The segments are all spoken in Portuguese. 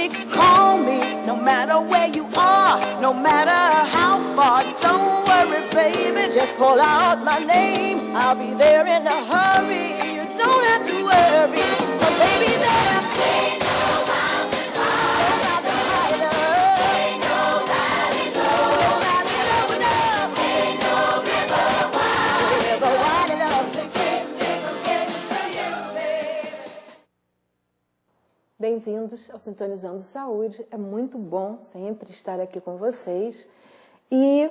me, call me, no matter where you are, no matter how far. Don't worry, baby, just call out my name. I'll be there in a hurry. You don't have to worry, but baby, there ain't no mountain high, ain't no valley low, ain't no river wide enough to keep me from getting to you, baby. Bem-vindos ao Sintonizando Saúde. É muito bom sempre estar aqui com vocês. E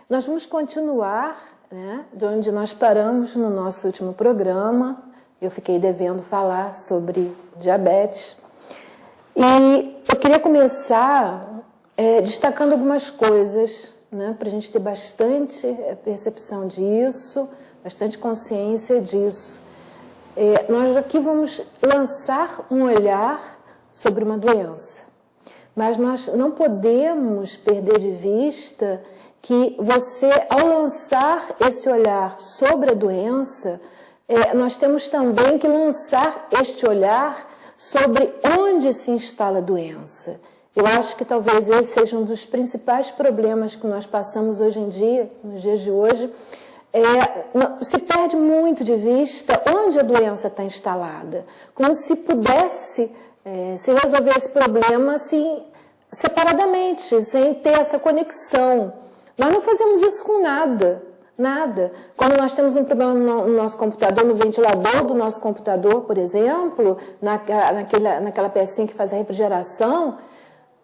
nós vamos continuar, né, de onde nós paramos no nosso último programa. Eu fiquei devendo falar sobre diabetes. E eu queria começar destacando algumas coisas, né, para a gente ter bastante percepção disso, bastante consciência disso. Nós aqui vamos lançar um olhar sobre uma doença, mas nós não podemos perder de vista que você, ao lançar esse olhar sobre a doença, nós temos também que lançar este olhar sobre onde se instala a doença. Eu acho que talvez esse seja um dos principais problemas que nós passamos hoje em dia, nos dias de hoje. Se perde muito de vista onde a doença está instalada, como se pudesse se resolver esse problema assim, separadamente, sem ter essa conexão. Nós não fazemos isso com nada. Quando nós temos um problema no nosso computador, no ventilador do nosso computador, por exemplo, naquela pecinha que faz a refrigeração,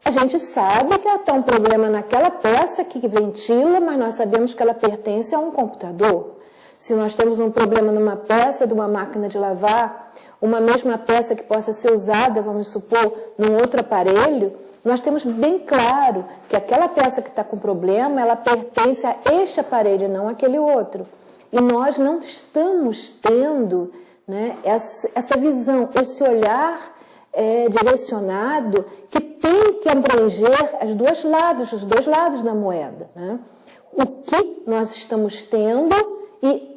a gente sabe que está um problema naquela peça que ventila, mas nós sabemos que ela pertence a um computador. Se nós temos um problema numa peça de uma máquina de lavar, uma mesma peça que possa ser usada, vamos supor, num outro aparelho, nós temos bem claro que aquela peça que está com problema, ela pertence a este aparelho, não àquele outro. E nós não estamos tendo, né, essa visão, esse olhar direcionado que tem que abranger os dois lados da moeda. Né? O que nós estamos tendo e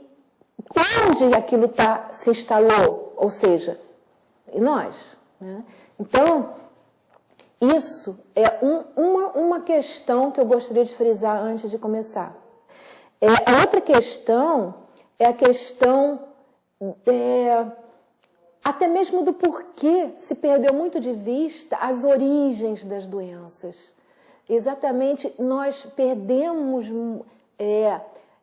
onde aquilo se instalou, ou seja, em nós. Né? Então, isso é uma questão que eu gostaria de frisar antes de começar. A outra questão é a questão até mesmo do porquê se perdeu muito de vista as origens das doenças. Exatamente, nós perdemos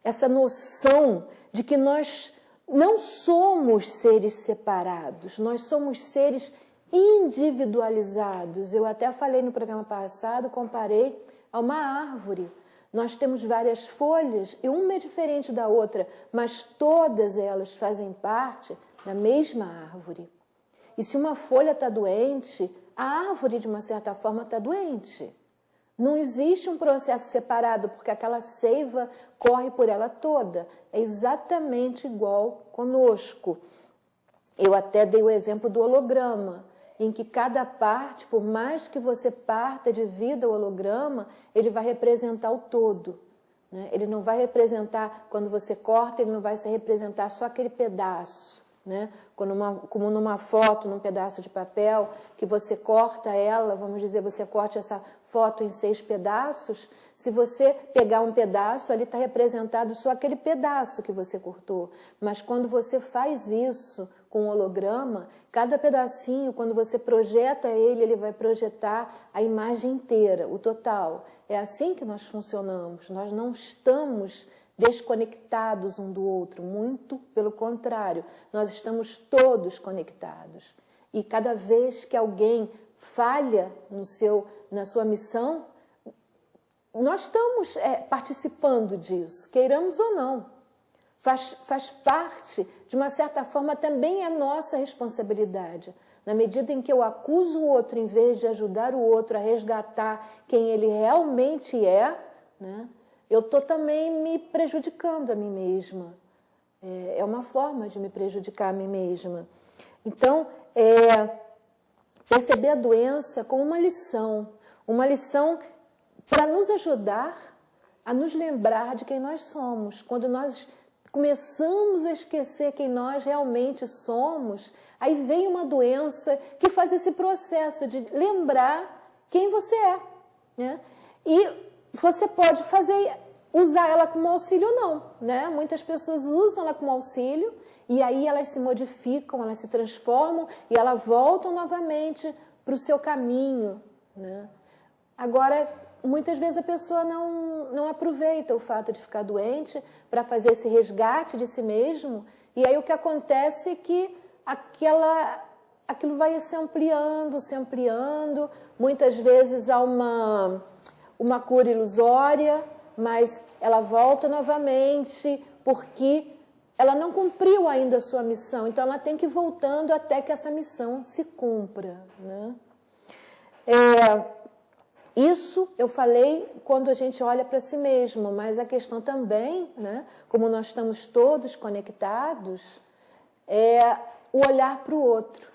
essa noção de que nós não somos seres separados, nós somos seres individualizados. Eu até falei no programa passado, comparei a uma árvore. Nós temos várias folhas e uma é diferente da outra, mas todas elas fazem parte da mesma árvore. E se uma folha está doente, a árvore, de uma certa forma, está doente. Não existe um processo separado, porque aquela seiva corre por ela toda. É exatamente igual conosco. Eu até dei o exemplo do holograma, em que cada parte, por mais que você parta de vida o holograma, ele vai representar o todo. Né? Ele não vai representar, quando você corta, ele não vai se representar só aquele pedaço. Né? Como numa foto, num pedaço de papel, que você corta ela, vamos dizer, você corta essa foto em 6 pedaços, se você pegar um pedaço, ali está representado só aquele pedaço que você cortou. Mas quando você faz isso com o holograma, cada pedacinho, quando você projeta ele, ele vai projetar a imagem inteira, o total. É assim que nós funcionamos, nós não estamos desconectados um do outro, muito pelo contrário, nós estamos todos conectados. E cada vez que alguém falha na sua missão, nós estamos participando disso, queiramos ou não. Faz parte, de uma certa forma, também é nossa responsabilidade. Na medida em que eu acuso o outro, em vez de ajudar o outro a resgatar quem ele realmente é, né? Eu estou também me prejudicando a mim mesma. É uma forma de me prejudicar a mim mesma. Então, perceber a doença como uma lição para nos ajudar a nos lembrar de quem nós somos. Quando nós começamos a esquecer quem nós realmente somos, aí vem uma doença que faz esse processo de lembrar quem você é, né? E você pode usar ela como auxílio ou não, né? Muitas pessoas usam ela como auxílio e aí elas se modificam, elas se transformam e elas voltam novamente para o seu caminho, né? Agora, muitas vezes a pessoa não aproveita o fato de ficar doente para fazer esse resgate de si mesmo, e aí o que acontece é que aquilo vai se ampliando, muitas vezes há uma cura ilusória, mas ela volta novamente porque ela não cumpriu ainda a sua missão, então ela tem que ir voltando até que essa missão se cumpra, né? Isso eu falei quando a gente olha para si mesmo, mas a questão também, né, como nós estamos todos conectados, é o olhar para o outro.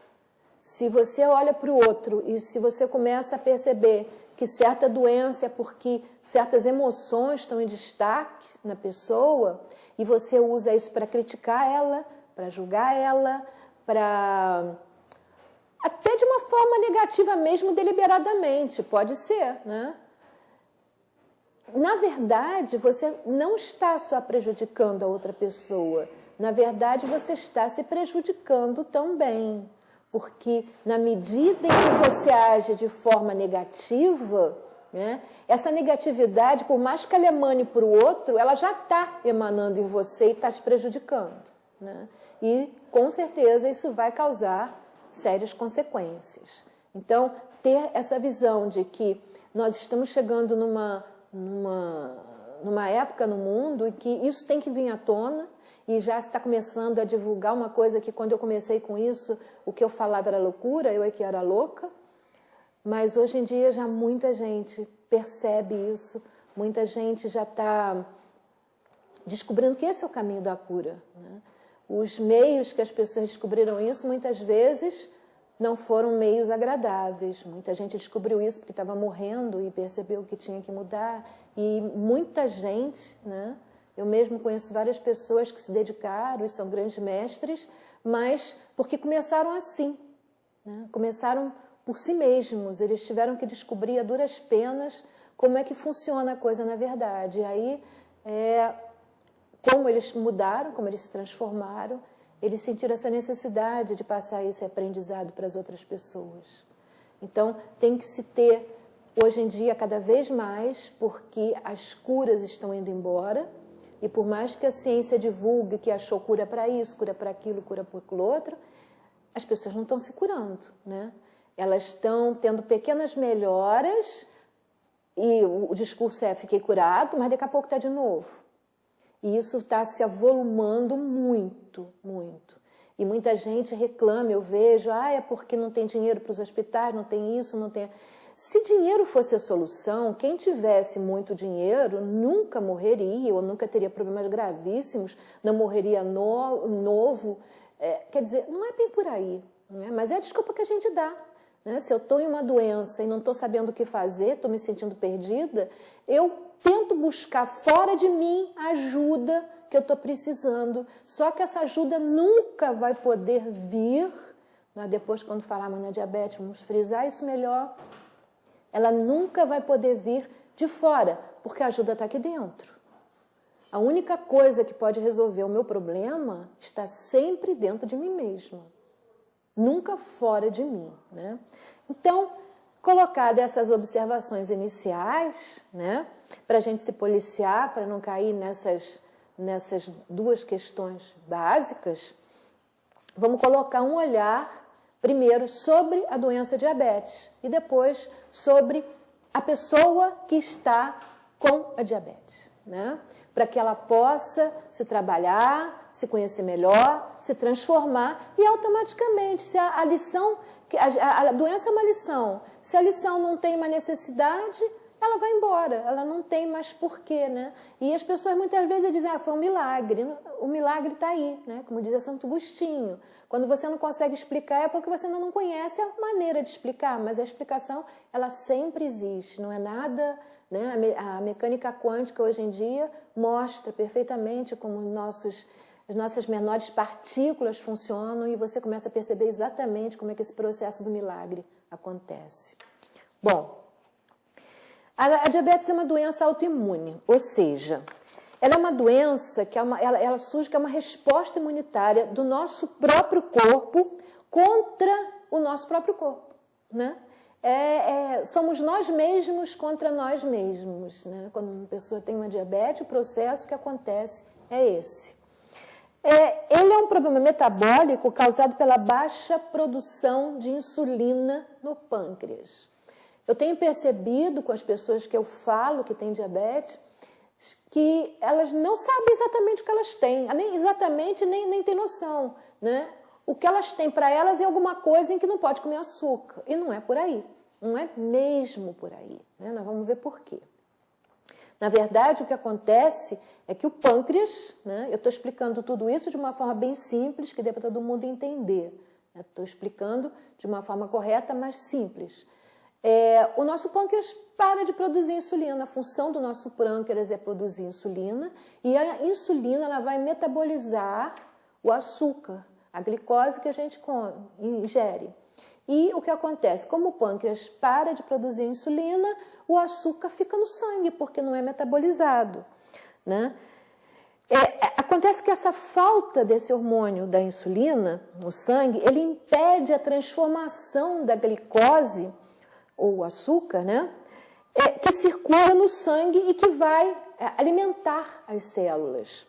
Se você olha para o outro e se você começa a perceber que certa doença é porque certas emoções estão em destaque na pessoa e você usa isso para criticar ela, para julgar ela, até de uma forma negativa mesmo, deliberadamente, pode ser, né? Na verdade, você não está só prejudicando a outra pessoa, na verdade, você está se prejudicando também, porque na medida em que você age de forma negativa, né, essa negatividade, por mais que ela emane para o outro, ela já está emanando em você e está te prejudicando, né? E, com certeza, isso vai causar sérias consequências. Então, ter essa visão de que nós estamos chegando numa época no mundo em que isso tem que vir à tona e já está começando a divulgar uma coisa que, quando eu comecei com isso, o que eu falava era loucura, eu é que era louca, mas hoje em dia já muita gente percebe isso, muita gente já está descobrindo que esse é o caminho da cura, né? Os meios que as pessoas descobriram isso, muitas vezes, não foram meios agradáveis. Muita gente descobriu isso porque estava morrendo e percebeu que tinha que mudar. E muita gente, né? Eu mesmo conheço várias pessoas que se dedicaram e são grandes mestres, mas porque começaram assim, né? Começaram por si mesmos. Eles tiveram que descobrir a duras penas como é que funciona a coisa na verdade. E aí, como eles mudaram, como eles se transformaram, eles sentiram essa necessidade de passar esse aprendizado para as outras pessoas. Então, tem que se ter, hoje em dia, cada vez mais, porque as curas estão indo embora, e por mais que a ciência divulgue que achou cura para isso, cura para aquilo, cura para aquilo outro, as pessoas não estão se curando, né? Elas estão tendo pequenas melhoras, e o discurso é: fiquei curado, mas daqui a pouco está de novo. E isso está se avolumando muito, muito. E muita gente reclama, eu vejo, é porque não tem dinheiro para os hospitais, não tem isso, não tem... Se dinheiro fosse a solução, quem tivesse muito dinheiro nunca morreria, ou nunca teria problemas gravíssimos, não morreria novo. Quer dizer, não é bem por aí, né? Mas é a desculpa que a gente dá, né? Se eu estou em uma doença e não estou sabendo o que fazer, estou me sentindo perdida, eu tento buscar fora de mim a ajuda que eu estou precisando. Só que essa ajuda nunca vai poder vir, né? Depois, quando falarmos na diabetes, vamos frisar isso melhor. Ela nunca vai poder vir de fora, porque a ajuda está aqui dentro. A única coisa que pode resolver o meu problema está sempre dentro de mim mesma. Nunca fora de mim, né? Então, colocadas essas observações iniciais, né, para a gente se policiar, para não cair nessas duas questões básicas, vamos colocar um olhar, primeiro, sobre a doença diabetes e depois sobre a pessoa que está com a diabetes, né? Para que ela possa se trabalhar, se conhecer melhor, se transformar e automaticamente, se a lição, a doença é uma lição, se a lição não tem uma necessidade, ela vai embora, ela não tem mais porquê, né? E as pessoas muitas vezes dizem, foi um milagre. O milagre está aí, né? Como dizia Santo Agostinho. Quando você não consegue explicar é porque você ainda não conhece a maneira de explicar, mas a explicação, ela sempre existe, não é nada, né? A mecânica quântica hoje em dia mostra perfeitamente como as nossas menores partículas funcionam e você começa a perceber exatamente como é que esse processo do milagre acontece. Bom, A diabetes é uma doença autoimune, ou seja, ela é uma doença que ela surge que é uma resposta imunitária do nosso próprio corpo contra o nosso próprio corpo, né? Somos nós mesmos contra nós mesmos, né? Quando uma pessoa tem uma diabetes, o processo que acontece é esse. Ele é um problema metabólico causado pela baixa produção de insulina no pâncreas. Eu tenho percebido com as pessoas que eu falo que têm diabetes que elas não sabem exatamente o que elas têm, nem têm noção, né? O que elas têm para elas é alguma coisa em que não pode comer açúcar, e não é por aí, não é mesmo por aí, né? Nós vamos ver por quê. Na verdade, o que acontece é que o pâncreas, né? Eu estou explicando tudo isso de uma forma bem simples, que dê para todo mundo entender. Estou explicando de uma forma correta, mas simples. O nosso pâncreas para de produzir insulina. A função do nosso pâncreas é produzir insulina, e a insulina ela vai metabolizar o açúcar, a glicose que a gente ingere. E o que acontece? Como o pâncreas para de produzir insulina, o açúcar fica no sangue, porque não é metabolizado, né? Acontece que essa falta desse hormônio da insulina no sangue, ele impede a transformação da glicose, ou açúcar, né? Que circula no sangue e que vai alimentar as células.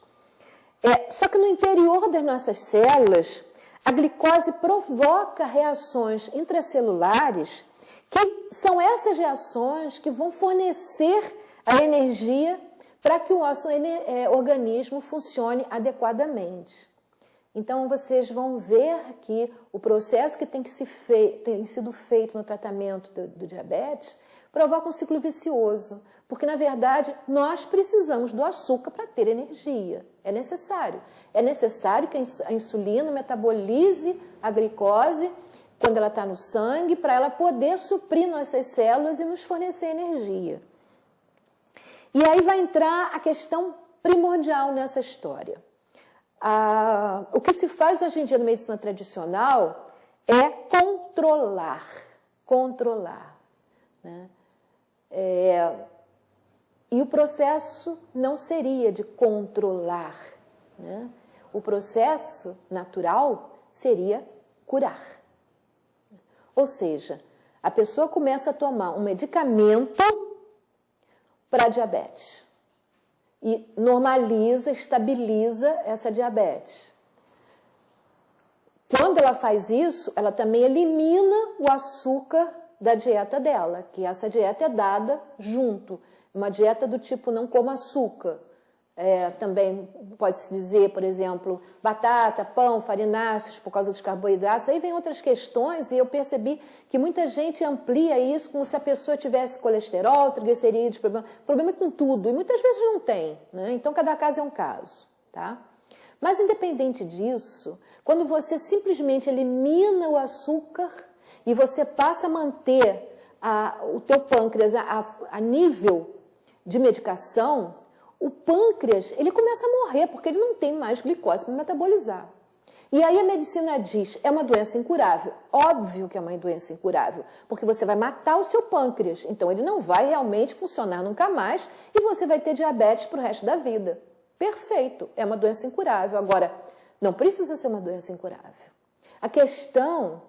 Só que no interior das nossas células, a glicose provoca reações intracelulares, que são essas reações que vão fornecer a energia para que o nosso organismo funcione adequadamente. Então, vocês vão ver que o processo que tem sido feito no tratamento do diabetes provoca um ciclo vicioso, porque, na verdade, nós precisamos do açúcar para ter energia. É necessário. É necessário que a insulina metabolize a glicose quando ela está no sangue, para ela poder suprir nossas células e nos fornecer energia. E aí vai entrar a questão primordial nessa história. O que se faz hoje em dia na medicina tradicional é controlar, né? E o processo não seria de controlar, né? O processo natural seria curar. Ou seja, a pessoa começa a tomar um medicamento para diabetes e normaliza, estabiliza essa diabetes. Quando ela faz isso, ela também elimina o açúcar da dieta dela, que essa dieta é dada junto. Uma dieta do tipo não coma açúcar. Também pode-se dizer, por exemplo, batata, pão, farináceos, por causa dos carboidratos. Aí vem outras questões e eu percebi que muita gente amplia isso como se a pessoa tivesse colesterol, triglicerídeos, problema com tudo. E muitas vezes não tem, né? Então, cada caso é um caso, tá? Mas, independente disso, quando você simplesmente elimina o açúcar e você passa a manter o teu pâncreas a nível de medicação, o pâncreas ele começa a morrer, porque ele não tem mais glicose para metabolizar. E aí a medicina diz, é uma doença incurável. Óbvio que é uma doença incurável, porque você vai matar o seu pâncreas, então ele não vai realmente funcionar nunca mais e você vai ter diabetes para o resto da vida. Perfeito, é uma doença incurável. Agora, não precisa ser uma doença incurável. A questão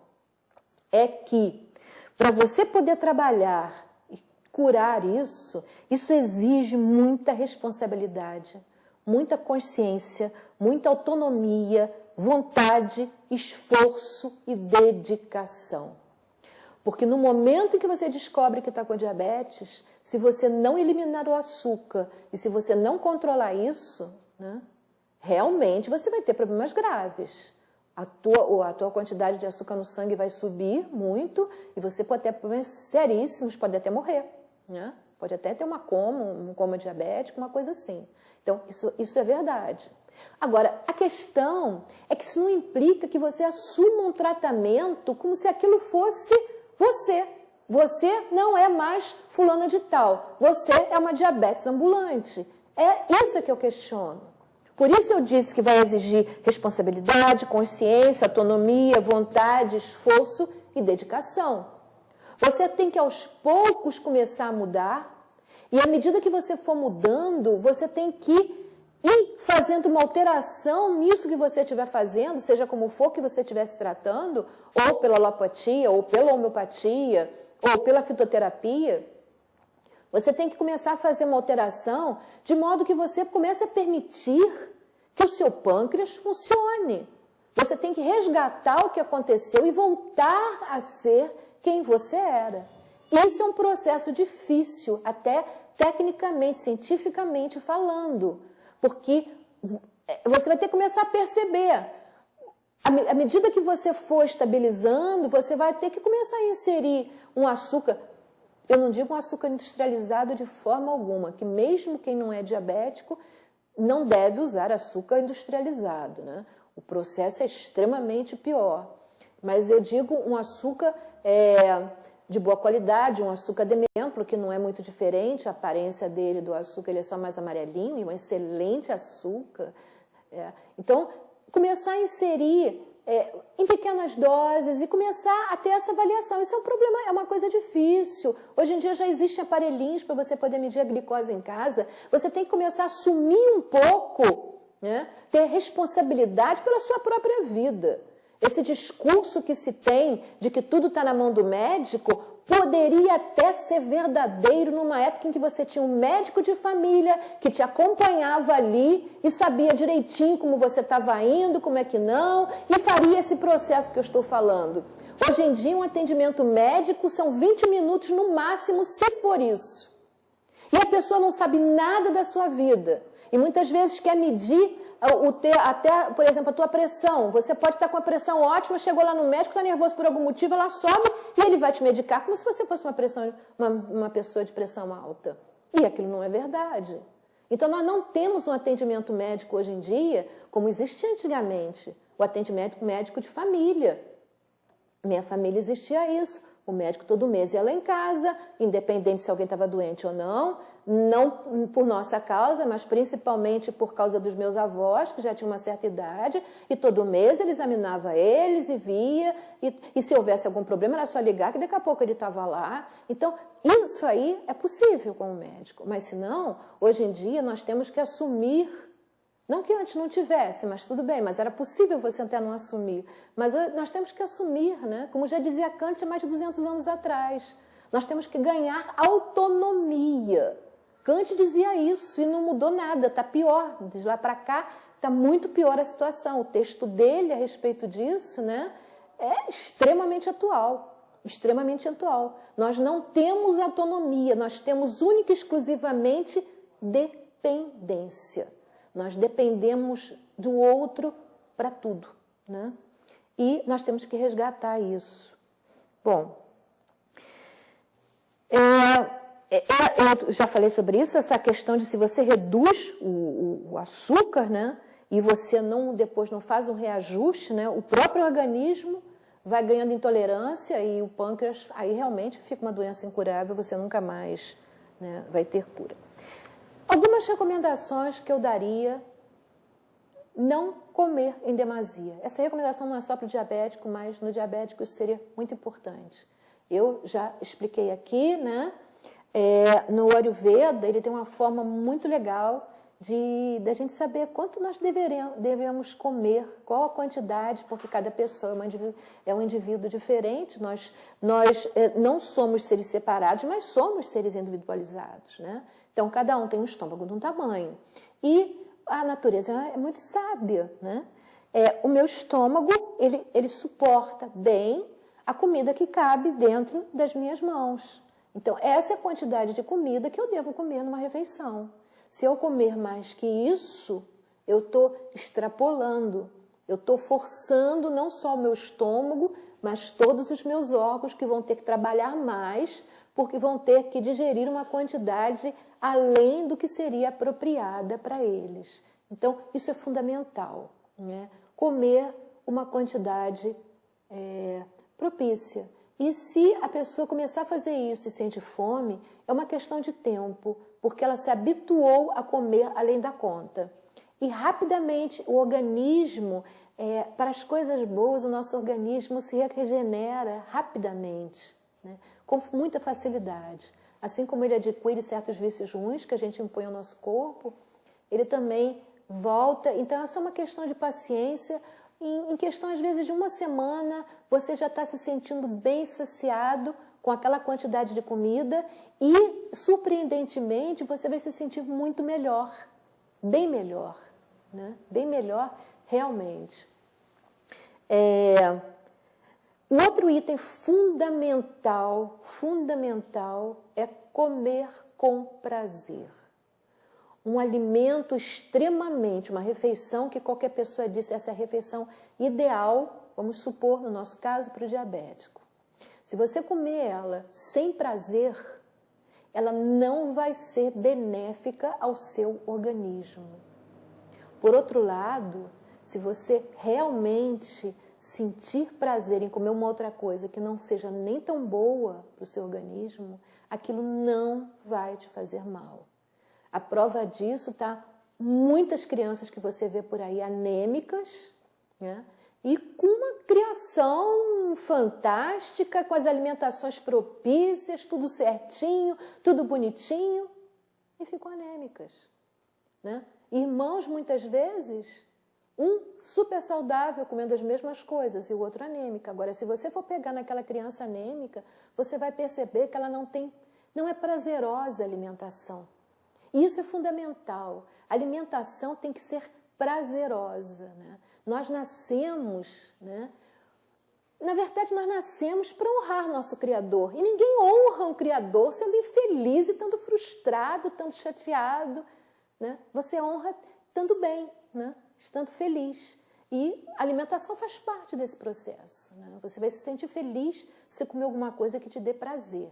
é que, para você poder trabalhar e curar isso exige muita responsabilidade, muita consciência, muita autonomia, vontade, esforço e dedicação. Porque no momento em que você descobre que está com diabetes, se você não eliminar o açúcar e se você não controlar isso, né, realmente você vai ter problemas graves. A tua quantidade de açúcar no sangue vai subir muito e você pode ter problemas seríssimos, pode até morrer, né? Pode até ter um coma diabético, uma coisa assim. Então, isso é verdade. Agora, a questão é que isso não implica que você assuma um tratamento como se aquilo fosse você. Você não é mais fulana de tal. Você é uma diabetes ambulante. É isso que eu questiono. Por isso eu disse que vai exigir responsabilidade, consciência, autonomia, vontade, esforço e dedicação. Você tem que aos poucos começar a mudar, E à medida que você for mudando, você tem que ir fazendo uma alteração nisso que você estiver fazendo, seja como for que você estiver se tratando, ou pela alopatia, ou pela homeopatia, ou pela fitoterapia. Você tem que começar a fazer uma alteração de modo que você comece a permitir que o seu pâncreas funcione. Você tem que resgatar o que aconteceu e voltar a ser quem você era. Esse é um processo difícil, até tecnicamente, cientificamente falando, porque você vai ter que começar a perceber. À medida que você for estabilizando, você vai ter que começar a inserir um açúcar. Eu não digo um açúcar industrializado de forma alguma, que mesmo quem não é diabético não deve usar açúcar industrializado, né? O processo é extremamente pior. Mas eu digo um açúcar de boa qualidade, um açúcar de exemplo, que não é muito diferente, a aparência dele do açúcar, ele é só mais amarelinho, e um excelente açúcar. Então, começar a inserir em pequenas doses e começar a ter essa avaliação. Isso é um problema, é uma coisa difícil. Hoje em dia já existem aparelhinhos para você poder medir a glicose em casa. Você tem que começar a assumir um pouco, né? Ter responsabilidade pela sua própria vida. Esse discurso que se tem de que tudo está na mão do médico poderia até ser verdadeiro numa época em que você tinha um médico de família que te acompanhava ali e sabia direitinho como você estava indo, como é que não, e faria esse processo que eu estou falando. Hoje em dia, um atendimento médico são 20 minutos no máximo, se for isso. E a pessoa não sabe nada da sua vida. E muitas vezes quer medir até, por exemplo, a tua pressão. Você pode estar com a pressão ótima, chegou lá no médico, está nervoso por algum motivo, ela sobe e ele vai te medicar como se você fosse uma pessoa de pressão alta. E aquilo não é verdade. Então, nós não temos um atendimento médico hoje em dia como existia antigamente. O atendimento médico de família. Minha família existia isso. O médico todo mês ia lá em casa, independente se alguém estava doente ou não por nossa causa, mas principalmente por causa dos meus avós, que já tinham uma certa idade, e todo mês ele examinava eles e via, e se houvesse algum problema era só ligar, que daqui a pouco ele estava lá. Então, isso aí é possível com o médico, mas se não, hoje em dia nós temos que assumir. Não que antes não tivesse, mas tudo bem, mas era possível você até não assumir. Mas nós temos que assumir, né? Como já dizia Kant há mais de 200 anos atrás. Nós temos que ganhar autonomia. Kant dizia isso e não mudou nada, está pior. De lá para cá está muito pior a situação. O texto dele a respeito disso, né, é extremamente atual. Extremamente atual. Nós não temos autonomia, nós temos única e exclusivamente dependência. Nós dependemos do outro para tudo, né? E nós temos que resgatar isso. Bom, eu já falei sobre isso, essa questão de se você reduz o açúcar, né? E você depois não faz um reajuste, né? O próprio organismo vai ganhando intolerância e o pâncreas, aí realmente fica uma doença incurável, você nunca mais, né, vai ter cura. Algumas recomendações que eu daria: não comer em demasia. Essa recomendação não é só para o diabético, mas no diabético isso seria muito importante. Eu já expliquei aqui, né? No Ayurveda, ele tem uma forma muito legal da gente saber quanto nós devemos comer, qual a quantidade, porque cada pessoa é um indivíduo diferente. Nós não somos seres separados, mas somos seres individualizados, né? Então, cada um tem um estômago de um tamanho. E a natureza é muito sábia, né? O meu estômago, ele suporta bem a comida que cabe dentro das minhas mãos. Então, essa é a quantidade de comida que eu devo comer numa refeição. Se eu comer mais que isso, eu estou extrapolando, eu estou forçando não só o meu estômago, mas todos os meus órgãos que vão ter que trabalhar mais, porque vão ter que digerir uma quantidade além do que seria apropriada para eles. Então, isso é fundamental, né? Comer uma quantidade propícia. E se a pessoa começar a fazer isso e sente fome, é uma questão de tempo, porque ela se habituou a comer além da conta. E rapidamente o organismo, para as coisas boas, o nosso organismo se regenera rapidamente, né? Com muita facilidade. Assim como ele adquire certos vícios ruins que a gente impõe ao nosso corpo, ele também volta. Então, é só uma questão de paciência. Em questão, às vezes, de uma semana, você já está se sentindo bem saciado com aquela quantidade de comida e, surpreendentemente, você vai se sentir muito melhor, bem melhor, né? Bem melhor realmente. O outro item fundamental é comer com prazer. Um alimento extremamente, uma refeição que qualquer pessoa disse, essa é a refeição ideal, vamos supor, no nosso caso, para o diabético. Se você comer ela sem prazer, ela não vai ser benéfica ao seu organismo. Por outro lado, se você realmente sentir prazer em comer uma outra coisa que não seja nem tão boa para o seu organismo, aquilo não vai te fazer mal. A prova disso está muitas crianças que você vê por aí anêmicas, né? E com uma criação fantástica, com as alimentações propícias, tudo certinho, tudo bonitinho, e ficam anêmicas, né? Irmãos, muitas vezes, um super saudável, comendo as mesmas coisas, e o outro anêmica. Agora, se você for pegar naquela criança anêmica, você vai perceber que ela não é prazerosa a alimentação. E isso é fundamental. A alimentação tem que ser prazerosa, né? Nós nascemos, né? Na verdade, nós nascemos para honrar nosso Criador. E ninguém honra um Criador sendo infeliz e estando frustrado, estando chateado, né? Você honra estando bem, né? Estando feliz. E a alimentação faz parte desse processo, né? Você vai se sentir feliz se comer alguma coisa que te dê prazer.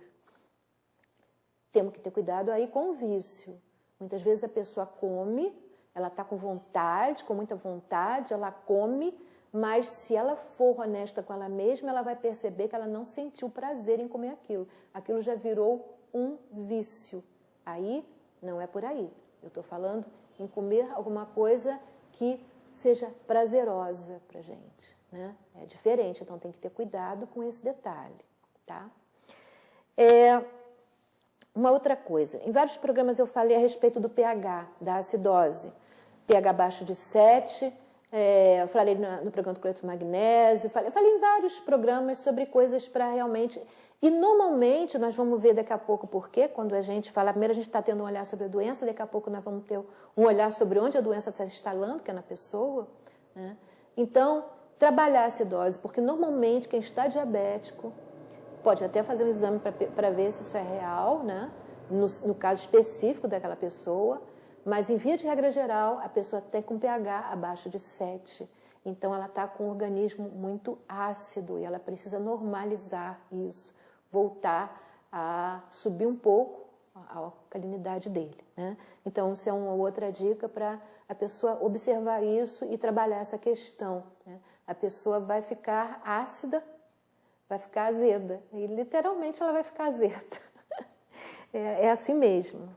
Temos que ter cuidado aí com o vício. Muitas vezes a pessoa come, ela está com vontade, com muita vontade, ela come, mas se ela for honesta com ela mesma, ela vai perceber que ela não sentiu prazer em comer aquilo. Aquilo já virou um vício. Aí, não é por aí. Eu estou falando em comer alguma coisa que seja prazerosa para a gente, né? É diferente, então tem que ter cuidado com esse detalhe, tá? Uma outra coisa, em vários programas eu falei a respeito do pH, da acidose. pH abaixo de 7, eu falei no programa do cloreto magnésio, falei em vários programas sobre coisas para realmente... E normalmente, nós vamos ver daqui a pouco por quê, quando a gente fala, primeiro a gente está tendo um olhar sobre a doença, daqui a pouco nós vamos ter um olhar sobre onde a doença está se instalando, que é na pessoa, né? Então, trabalhar a acidose, porque normalmente quem está diabético pode até fazer um exame para ver se isso é real, né? No caso específico daquela pessoa, mas em via de regra geral, a pessoa tem com pH abaixo de 7. Então, ela está com um organismo muito ácido e ela precisa normalizar isso, voltar a subir um pouco a alcalinidade dele, né? Então, isso é uma outra dica para a pessoa observar isso e trabalhar essa questão, né? A pessoa vai ficar ácida, vai ficar azeda. E literalmente ela vai ficar azeda. É assim mesmo.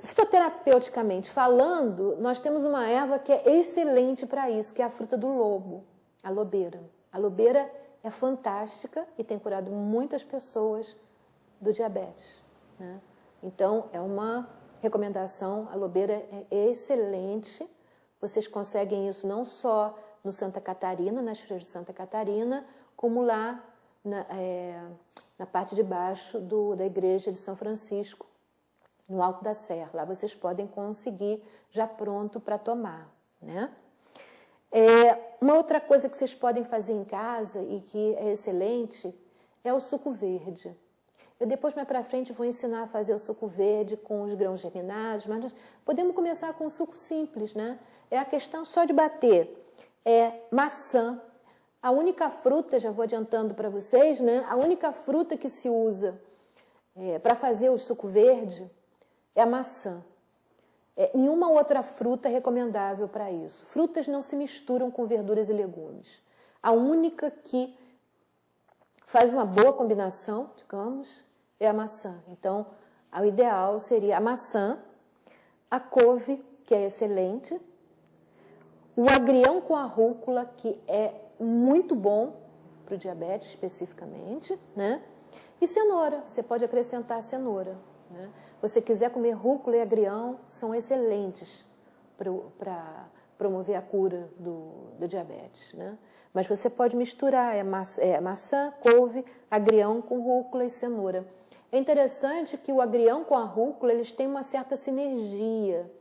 Fitoterapeuticamente falando, nós temos uma erva que é excelente para isso, que é a fruta do lobo, a lobeira. A lobeira é fantástica e tem curado muitas pessoas do diabetes, né? Então, é uma recomendação. A lobeira é excelente. Vocês conseguem isso não só no Santa Catarina, nas feiras de Santa Catarina, como lá na parte de baixo da igreja de São Francisco, no Alto da Serra. Lá vocês podem conseguir já pronto para tomar, né? Uma outra coisa que vocês podem fazer em casa e que é excelente é o suco verde. Eu depois, mais para frente, vou ensinar a fazer o suco verde com os grãos germinados, mas nós podemos começar com um suco simples, né? É a questão só de bater. Maçã. A única fruta, já vou adiantando para vocês, né? A única fruta que se usa para fazer o suco verde é a maçã. Nenhuma outra fruta é recomendável para isso. Frutas não se misturam com verduras e legumes. A única que faz uma boa combinação, digamos, é a maçã. Então, o ideal seria a maçã, a couve, que é excelente, o agrião com a rúcula, que é muito bom para o diabetes especificamente, né? E cenoura, você pode acrescentar cenoura. Né? Se você quiser comer rúcula e agrião, são excelentes para promover a cura do diabetes. Né? Mas você pode misturar maçã, couve, agrião com rúcula e cenoura. É interessante que o agrião com a rúcula, eles têm uma certa sinergia,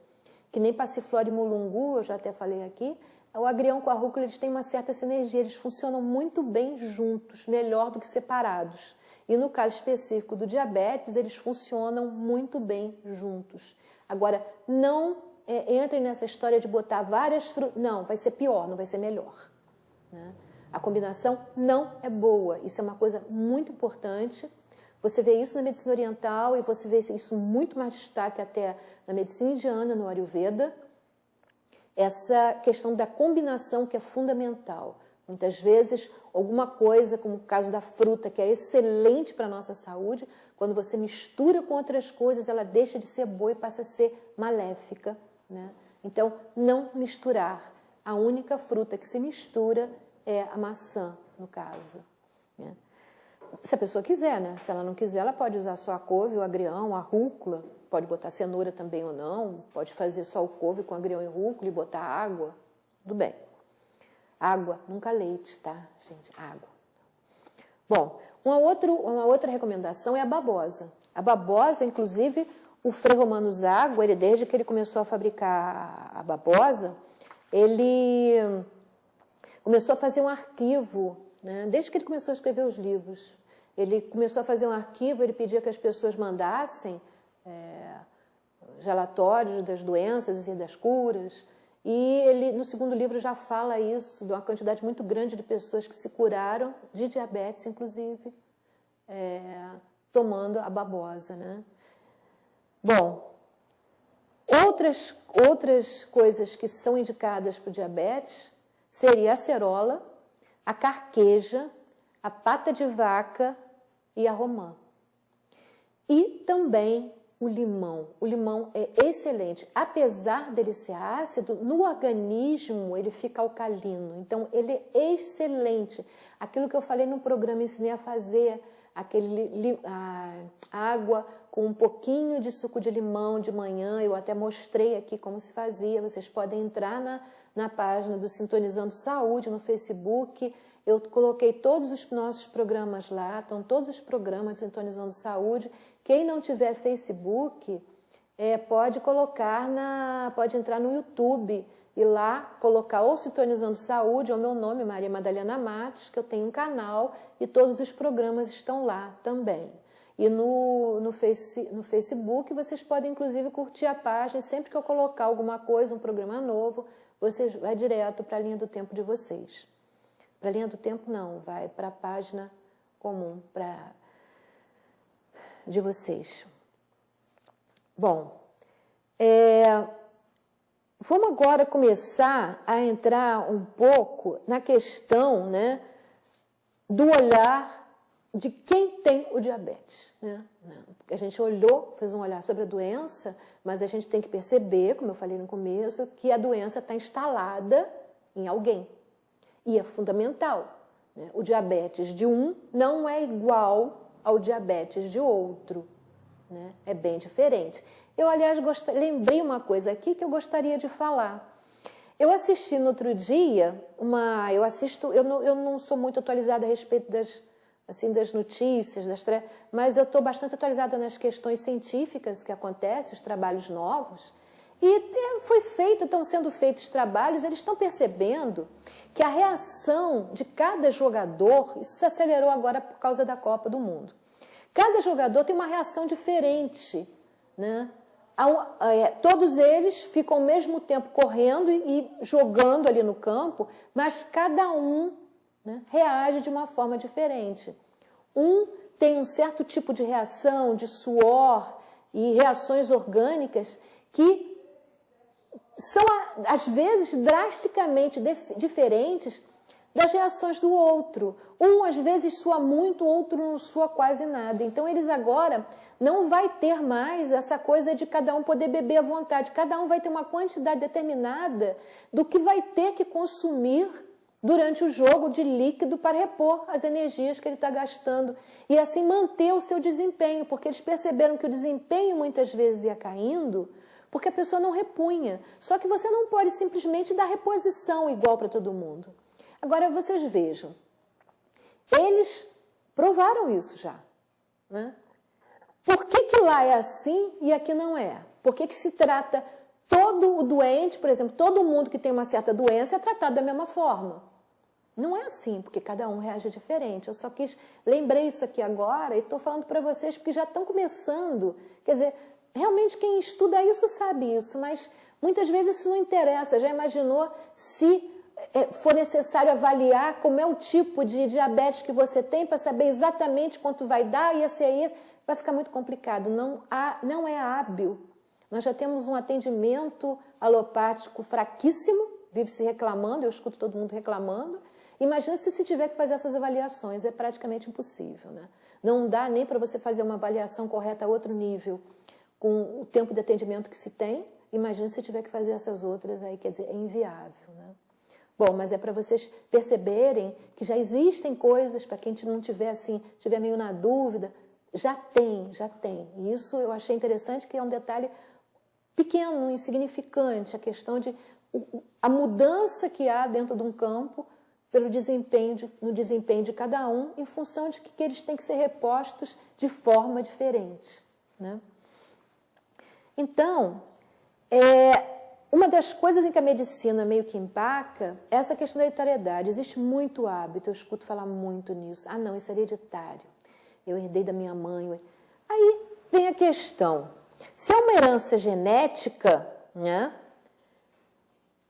que nem passiflora e mulungu, eu já até falei aqui, o agrião com a rúcula, eles têm uma certa sinergia, eles funcionam muito bem juntos, melhor do que separados. E no caso específico do diabetes, eles funcionam muito bem juntos. Agora, não entrem nessa história de botar várias frutas, não, vai ser pior, não vai ser melhor. Né? A combinação não é boa, isso é uma coisa muito importante. Você vê isso na medicina oriental e você vê isso muito mais destaque até na medicina indiana, no Ayurveda. Essa questão da combinação que é fundamental. Muitas vezes, alguma coisa, como o caso da fruta, que é excelente para a nossa saúde, quando você mistura com outras coisas, ela deixa de ser boa e passa a ser maléfica. Né? Então, não misturar. A única fruta que se mistura é a maçã, no caso. Né? Se a pessoa quiser, né? Se ela não quiser, ela pode usar só a couve, o agrião, a rúcula, pode botar cenoura também ou não, pode fazer só o couve com agrião e rúcula e botar água, tudo bem. Água, nunca leite, tá, gente? Água. Bom, uma outra recomendação é a babosa. A babosa, inclusive, o Frei Romano Zago, ele, desde que ele começou a fabricar a babosa, ele começou a fazer um arquivo, né? Desde que ele começou a escrever os livros. Ele começou a fazer um arquivo, ele pedia que as pessoas mandassem relatórios das doenças e das curas. E ele, no segundo livro, já fala isso, de uma quantidade muito grande de pessoas que se curaram, de diabetes, inclusive, tomando a babosa. Né? Bom, outras coisas que são indicadas para o diabetes seria a cerola, a carqueja, a pata de vaca e a romã. E também o limão. O limão é excelente. Apesar dele ser ácido, no organismo ele fica alcalino. Então, ele é excelente. Aquilo que eu falei no programa, ensinei a fazer a água com um pouquinho de suco de limão de manhã. Eu até mostrei aqui como se fazia. Vocês podem entrar na página do Sintonizando Saúde, no Facebook. Eu coloquei todos os nossos programas lá, estão todos os programas de Sintonizando Saúde. Quem não tiver Facebook, pode pode entrar no YouTube e lá colocar ou Sintonizando Saúde, ou meu nome, Maria Madalena Matos, que eu tenho um canal e todos os programas estão lá também. E no Facebook vocês podem inclusive curtir a página, e sempre que eu colocar alguma coisa, um programa novo, vocês vai direto para a linha do tempo de vocês. Para a linha do tempo não, vai para a página comum de vocês. Bom, vamos agora começar a entrar um pouco na questão, né, do olhar de quem tem o diabetes. Né? Porque a gente fez um olhar sobre a doença, mas a gente tem que perceber, como eu falei no começo, que a doença está instalada em alguém. E é fundamental. Né? O diabetes de um não é igual ao diabetes de outro. Né? É bem diferente. Eu, aliás, lembrei uma coisa aqui que eu gostaria de falar. Eu assisti no outro dia, eu não sou muito atualizada a respeito das notícias, mas eu estou bastante atualizada nas questões científicas que acontecem, os trabalhos novos. E estão sendo feitos trabalhos, eles estão percebendo que a reação de cada jogador, isso se acelerou agora por causa da Copa do Mundo. Cada jogador tem uma reação diferente, né? Todos eles ficam ao mesmo tempo correndo e jogando ali no campo, mas cada um, né, reage de uma forma diferente. Um tem um certo tipo de reação, de suor e reações orgânicas que são, às vezes, drasticamente diferentes das reações do outro. Um, às vezes, sua muito, o outro não sua quase nada. Então, eles agora não vai ter mais essa coisa de cada um poder beber à vontade. Cada um vai ter uma quantidade determinada do que vai ter que consumir durante o jogo de líquido para repor as energias que ele está gastando e assim manter o seu desempenho, porque eles perceberam que o desempenho muitas vezes ia caindo porque a pessoa não repunha. Só que você não pode simplesmente dar reposição igual para todo mundo. Agora vocês vejam, eles provaram isso já, né? Por que lá é assim e aqui não é? Por que se trata todo o doente, por exemplo, todo mundo que tem uma certa doença é tratado da mesma forma? Não é assim, porque cada um reage diferente. Eu só lembrei isso aqui agora e estou falando para vocês porque já estão começando. Quer dizer, realmente quem estuda isso sabe isso, mas muitas vezes isso não interessa. Já imaginou se for necessário avaliar como é o tipo de diabetes que você tem para saber exatamente quanto vai dar, ia ser isso? Vai ficar muito complicado, não é hábil. Nós já temos um atendimento alopático fraquíssimo, vive se reclamando, eu escuto todo mundo reclamando. Imagina se tiver que fazer essas avaliações, é praticamente impossível, né? Não dá nem para você fazer uma avaliação correta a outro nível, com o tempo de atendimento que se tem. Imagina se tiver que fazer essas outras aí, quer dizer, é inviável, né? Bom, mas é para vocês perceberem que já existem coisas, para quem não tiver assim, tiver meio na dúvida, já tem. E isso eu achei interessante, que é um detalhe pequeno, insignificante, a questão de a mudança que há dentro de um campo no desempenho de cada um, em função de que eles têm que ser repostos de forma diferente, né? Então, uma das coisas em que a medicina meio que empaca é essa questão da hereditariedade. Existe muito hábito, eu escuto falar muito nisso. Ah, não, isso é hereditário. Eu herdei da minha mãe. Aí vem a questão. Se é uma herança genética, né?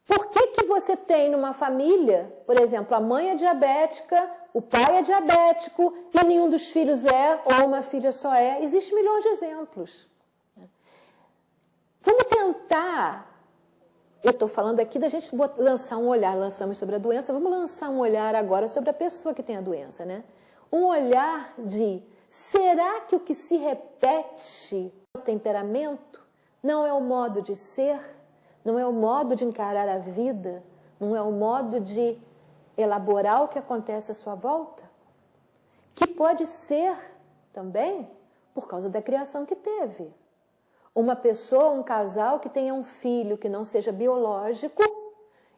Por que você tem numa família, por exemplo, a mãe é diabética, o pai é diabético e nenhum dos filhos é, ou uma filha só é? Existem milhões de exemplos. Vamos tentar, eu estou falando aqui da gente lançar um olhar, lançamos sobre a doença, vamos lançar um olhar agora sobre a pessoa que tem a doença, né? Um olhar de, será que o que se repete no temperamento não é o modo de ser, não é o modo de encarar a vida, não é o modo de elaborar o que acontece à sua volta? Que pode ser também por causa da criação que teve. Uma pessoa, um casal que tenha um filho que não seja biológico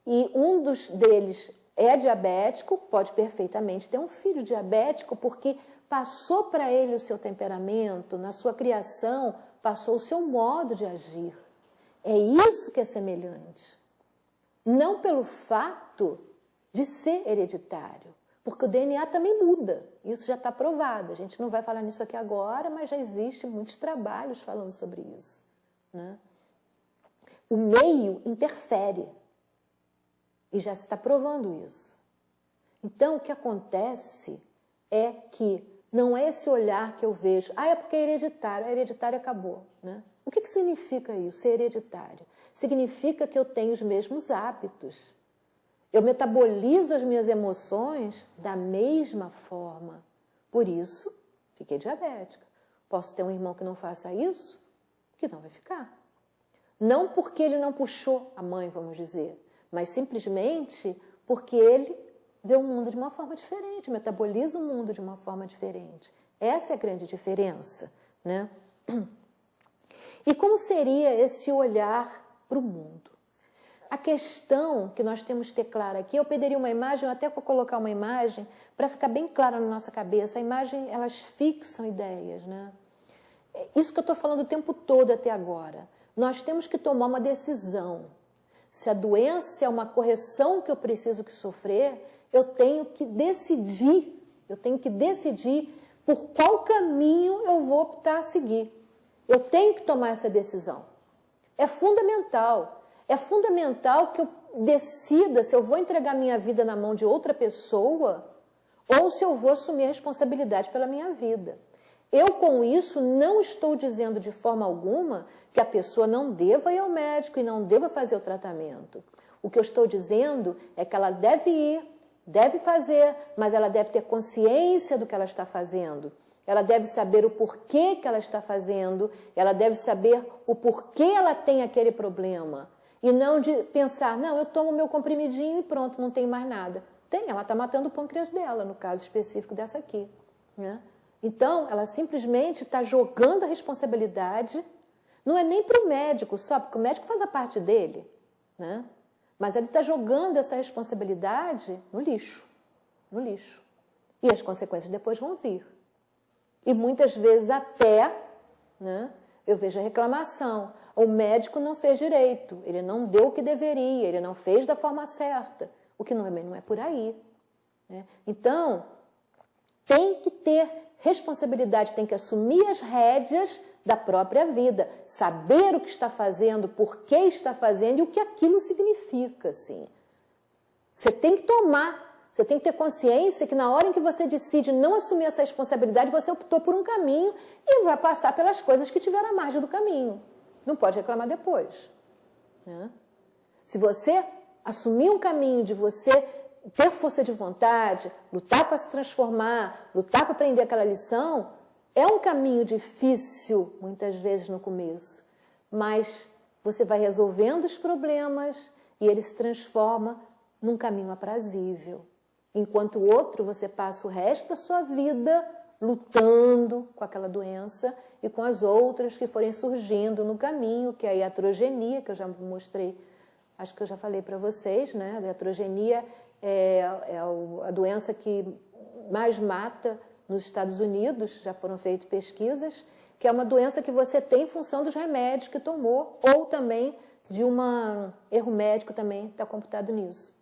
e um deles é diabético, pode perfeitamente ter um filho diabético porque passou para ele o seu temperamento, na sua criação, passou o seu modo de agir. É isso que é semelhante. Não pelo fato de ser hereditário, porque o DNA também muda. Isso já está provado. A gente não vai falar nisso aqui agora, mas já existem muitos trabalhos falando sobre isso, né? O meio interfere. E já se está provando isso. Então, o que acontece é que não é esse olhar que eu vejo. Ah, é porque é hereditário acabou, né? O que significa isso, ser hereditário? Significa que eu tenho os mesmos hábitos. Eu metabolizo as minhas emoções da mesma forma. Por isso, fiquei diabética. Posso ter um irmão que não faça isso? Que não vai ficar. Não porque ele não puxou a mãe, vamos dizer, mas simplesmente porque ele vê o mundo de uma forma diferente, metaboliza o mundo de uma forma diferente. Essa é a grande diferença, né? E como seria esse olhar para o mundo? A questão que nós temos que ter clara aqui, eu pediria uma imagem, até vou colocar uma imagem, para ficar bem clara na nossa cabeça. A imagem, elas fixam ideias, né? Isso que eu estou falando o tempo todo até agora. Nós temos que tomar uma decisão. Se a doença é uma correção que eu preciso que sofrer, eu tenho que decidir por qual caminho eu vou optar a seguir. Eu tenho que tomar essa decisão. É fundamental. É fundamental que eu decida se eu vou entregar minha vida na mão de outra pessoa ou se eu vou assumir a responsabilidade pela minha vida. Eu, com isso, não estou dizendo de forma alguma que a pessoa não deva ir ao médico e não deva fazer o tratamento. O que eu estou dizendo é que ela deve ir, deve fazer, mas ela deve ter consciência do que ela está fazendo. Ela deve saber o porquê que ela está fazendo, ela deve saber o porquê ela tem aquele problema. E não de pensar, não, eu tomo meu comprimidinho e pronto, não tem mais nada. Tem, ela está matando o pâncreas dela, no caso específico dessa aqui. Né? Então, ela simplesmente está jogando a responsabilidade, não é nem para o médico só, porque o médico faz a parte dele, né? Mas ele está jogando essa responsabilidade no lixo, no lixo. E as consequências depois vão vir. E muitas vezes até, né, eu vejo a reclamação, o médico não fez direito, ele não deu o que deveria, ele não fez da forma certa, o que não é por aí. Né? Então, tem que ter responsabilidade, tem que assumir as rédeas da própria vida, saber o que está fazendo, por que está fazendo e o que aquilo significa, assim. Você tem que tomar, você tem que ter consciência que na hora em que você decide não assumir essa responsabilidade, você optou por um caminho e vai passar pelas coisas que tiveram à margem do caminho. Não pode reclamar depois. Né? Se você assumir um caminho de você ter força de vontade, lutar para se transformar, lutar para aprender aquela lição, é um caminho difícil, muitas vezes no começo, mas você vai resolvendo os problemas e ele se transforma num caminho aprazível. Enquanto o outro, você passa o resto da sua vida lutando com aquela doença e com as outras que forem surgindo no caminho, que é a iatrogenia, que eu já mostrei, acho que eu já falei para vocês, né? A iatrogenia é a doença que mais mata nos Estados Unidos, já foram feitas pesquisas, que é uma doença que você tem em função dos remédios que tomou, ou também de um erro médico também está computado nisso.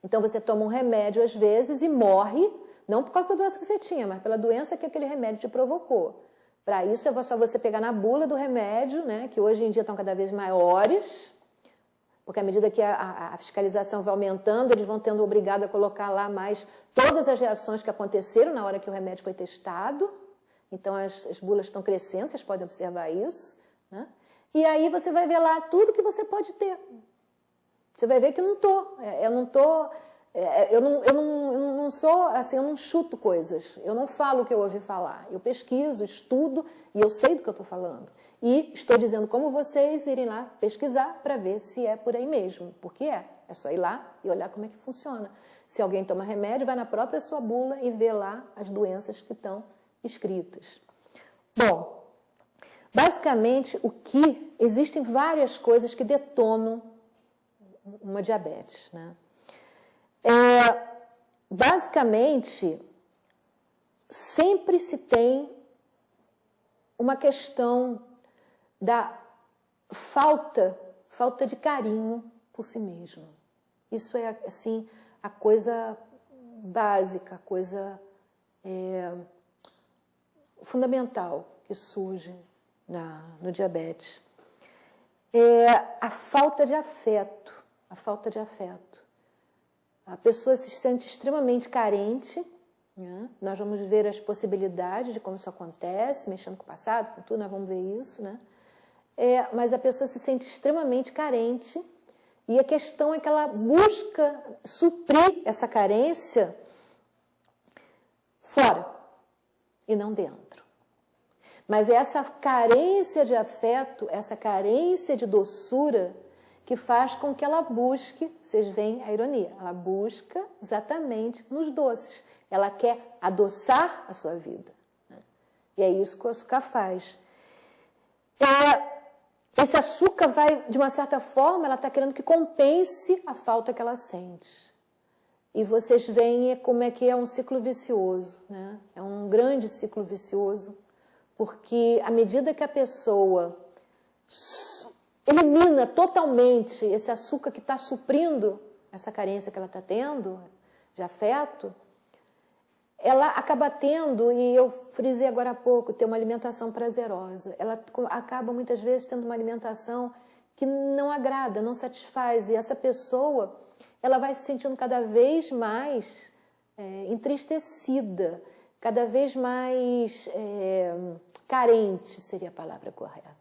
Então, você toma um remédio às vezes e morre, não por causa da doença que você tinha, mas pela doença que aquele remédio te provocou. Para isso, é só você pegar na bula do remédio, né, que hoje em dia estão cada vez maiores, porque à medida que a fiscalização vai aumentando, eles vão tendo obrigado a colocar lá mais todas as reações que aconteceram na hora que o remédio foi testado. Então, as bulas estão crescendo, vocês podem observar isso. Né? E aí você vai ver lá tudo que você pode ter. Você vai ver que eu não sou, assim, eu não chuto coisas, eu não falo o que eu ouvi falar, eu pesquiso, estudo e eu sei do que eu estou falando. E estou dizendo como vocês irem lá pesquisar para ver se é por aí mesmo, porque é só ir lá e olhar como é que funciona. Se alguém toma remédio, vai na própria sua bula e vê lá as doenças que estão escritas. Bom, basicamente existem várias coisas que detonam uma diabetes, né? Basicamente, sempre se tem uma questão da falta de carinho por si mesmo. Isso é, assim, a coisa básica, a coisa fundamental que surge no diabetes. A falta de afeto. A falta de afeto. A pessoa se sente extremamente carente, né? Nós vamos ver as possibilidades de como isso acontece, mexendo com o passado, com tudo, nós vamos ver isso, né? Mas a pessoa se sente extremamente carente e a questão é que ela busca suprir essa carência fora e não dentro. Mas é essa carência de afeto, essa carência de doçura que faz com que ela busque, vocês veem a ironia, ela busca exatamente nos doces. Ela quer adoçar a sua vida. Né? E é isso que o açúcar faz. Esse açúcar vai, de uma certa forma, ela está querendo que compense a falta que ela sente. E vocês veem como é que é um ciclo vicioso. Né? É um grande ciclo vicioso, porque à medida que a pessoa elimina totalmente esse açúcar que está suprindo essa carência que ela está tendo de afeto, ela acaba tendo, e eu frisei agora há pouco, ter uma alimentação prazerosa. Ela acaba muitas vezes tendo uma alimentação que não agrada, não satisfaz, e essa pessoa ela vai se sentindo cada vez mais entristecida, cada vez mais carente, seria a palavra correta.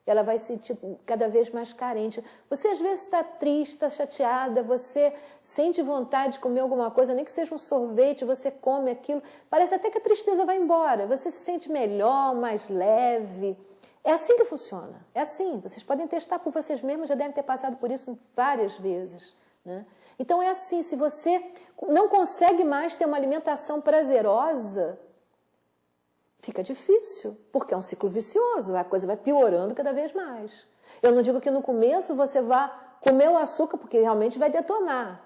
Ela vai se sentir cada vez mais carente. Você, às vezes, está triste, está chateada, você sente vontade de comer alguma coisa, nem que seja um sorvete, você come aquilo. Parece até que a tristeza vai embora. Você se sente melhor, mais leve. É assim que funciona. É assim. Vocês podem testar por vocês mesmos, já devem ter passado por isso várias vezes. né? Então é assim, se você não consegue mais ter uma alimentação prazerosa, fica difícil, porque é um ciclo vicioso, a coisa vai piorando cada vez mais. Eu não digo que no começo você vá comer o açúcar, porque realmente vai detonar.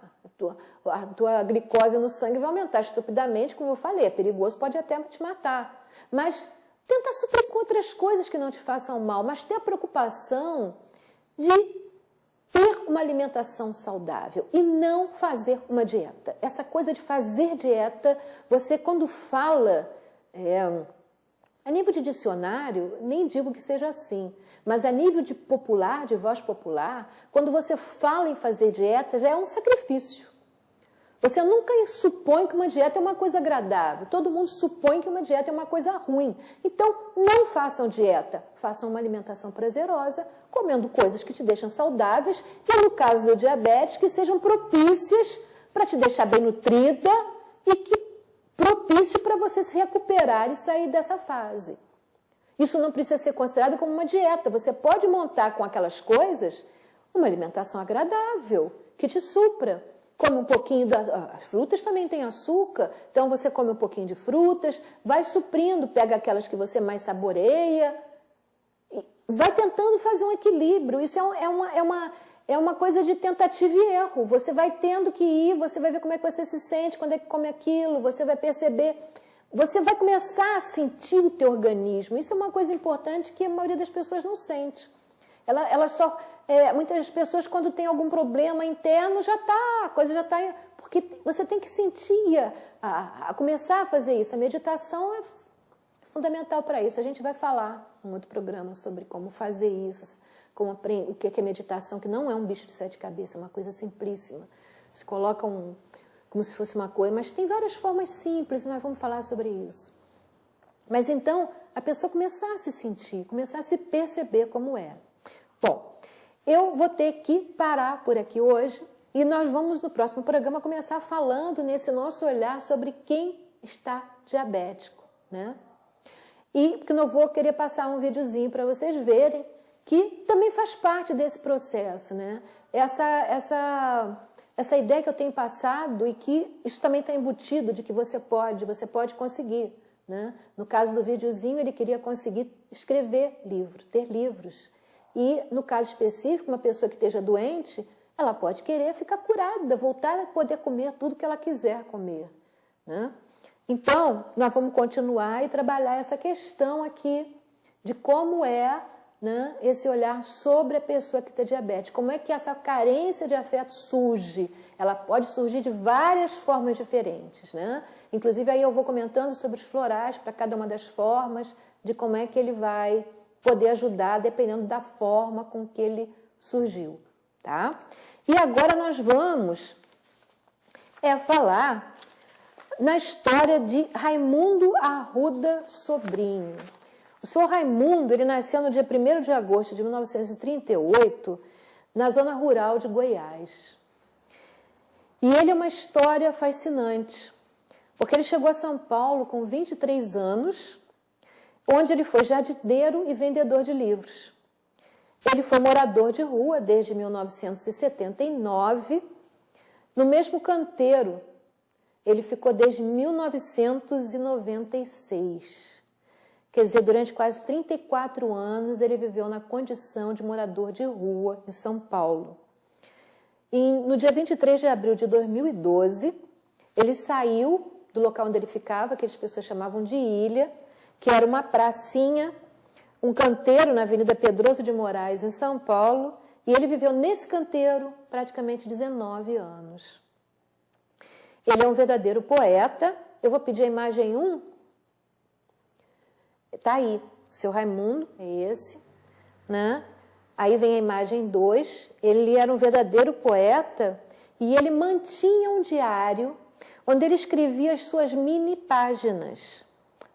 A tua glicose no sangue vai aumentar estupidamente, como eu falei, é perigoso, pode até te matar. Mas tenta suprir com outras coisas que não te façam mal, mas ter a preocupação de ter uma alimentação saudável e não fazer uma dieta. Essa coisa de fazer dieta, você quando fala, a nível de dicionário, nem digo que seja assim, mas a nível de popular, de voz popular, quando você fala em fazer dieta, já é um sacrifício. Você nunca supõe que uma dieta é uma coisa agradável. Todo mundo supõe que uma dieta é uma coisa ruim. Então, não façam dieta. Façam uma alimentação prazerosa, comendo coisas que te deixam saudáveis e, no caso do diabetes, que sejam propícias para te deixar bem nutrida e que propício para você se recuperar e sair dessa fase. Isso não precisa ser considerado como uma dieta. Você pode montar com aquelas coisas uma alimentação agradável, que te supra. Come um pouquinho as frutas também têm açúcar, então você come um pouquinho de frutas, vai suprindo, pega aquelas que você mais saboreia, e vai tentando fazer um equilíbrio. Isso é uma coisa de tentativa e erro. Você vai tendo que ir, você vai ver como é que você se sente quando é que come aquilo, você vai perceber, você vai começar a sentir o teu organismo. Isso é uma coisa importante que a maioria das pessoas não sente. Muitas pessoas, quando tem algum problema interno, a coisa já está... Porque você tem que sentir, a começar a fazer isso. A meditação é fundamental para isso. A gente vai falar em outro programa sobre como fazer isso, o que é meditação, que não é um bicho de 7 cabeças, é uma coisa simplíssima. Se coloca como se fosse uma coisa, mas tem várias formas simples, nós vamos falar sobre isso. Mas então, a pessoa começar a se sentir, começar a se perceber como é. Bom, eu vou ter que parar por aqui hoje e nós vamos no próximo programa começar falando nesse nosso olhar sobre quem está diabético, né? E porque eu vou querer passar um videozinho para vocês verem que também faz parte desse processo, né? Essa ideia que eu tenho passado e que isso também está embutido de que você pode conseguir, né? No caso do videozinho, ele queria conseguir escrever livro, ter livros. E, no caso específico, uma pessoa que esteja doente, ela pode querer ficar curada, voltar a poder comer tudo que ela quiser comer, né? Então, nós vamos continuar e trabalhar essa questão aqui de como é, né, esse olhar sobre a pessoa que está diabética. Como é que essa carência de afeto surge? Ela pode surgir de várias formas diferentes, né? Inclusive, aí eu vou comentando sobre os florais para cada uma das formas, de como é que ele vai poder ajudar, dependendo da forma com que ele surgiu, tá? E agora nós vamos falar na história de Raimundo Arruda Sobrinho. O senhor Raimundo, ele nasceu no dia 1º de agosto de 1938, na zona rural de Goiás. E ele é uma história fascinante, porque ele chegou a São Paulo com 23 anos, onde ele foi jardineiro e vendedor de livros. Ele foi morador de rua desde 1979. No mesmo canteiro, ele ficou desde 1996. Quer dizer, durante quase 34 anos, ele viveu na condição de morador de rua em São Paulo. E no dia 23 de abril de 2012, ele saiu do local onde ele ficava, que as pessoas chamavam de ilha, que era uma pracinha, um canteiro na Avenida Pedroso de Moraes, em São Paulo, e ele viveu nesse canteiro praticamente 19 anos. Ele é um verdadeiro poeta. Eu vou pedir a imagem 1. Está aí, o seu Raimundo, é esse, né? Aí vem a imagem 2. Ele era um verdadeiro poeta e ele mantinha um diário onde ele escrevia as suas mini páginas.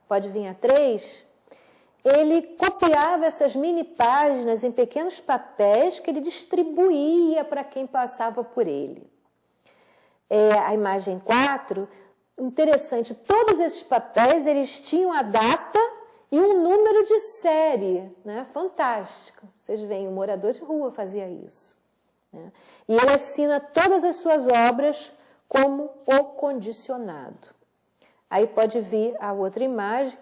Pode vir a 3. Ele copiava essas mini páginas em pequenos papéis que ele distribuía para quem passava por ele. A imagem 4, interessante, todos esses papéis eles tinham a data e um número de série, né? Fantástico. Vocês veem, o morador de rua fazia isso. né? E ele assina todas as suas obras como o condicionado. Aí pode vir a outra imagem,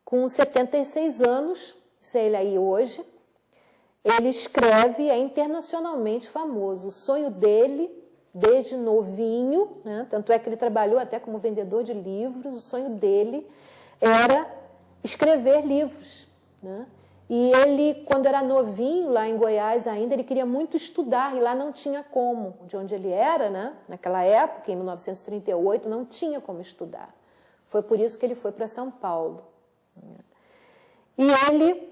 com 76 anos, isso é ele aí hoje, ele escreve, é internacionalmente famoso. O sonho dele, desde novinho, né, tanto é que ele trabalhou até como vendedor de livros, o sonho dele era escrever livros, né? E ele, quando era novinho, lá em Goiás ainda, ele queria muito estudar, e lá não tinha como. De onde ele era, né, naquela época, em 1938, não tinha como estudar. Foi por isso que ele foi para São Paulo. E ele,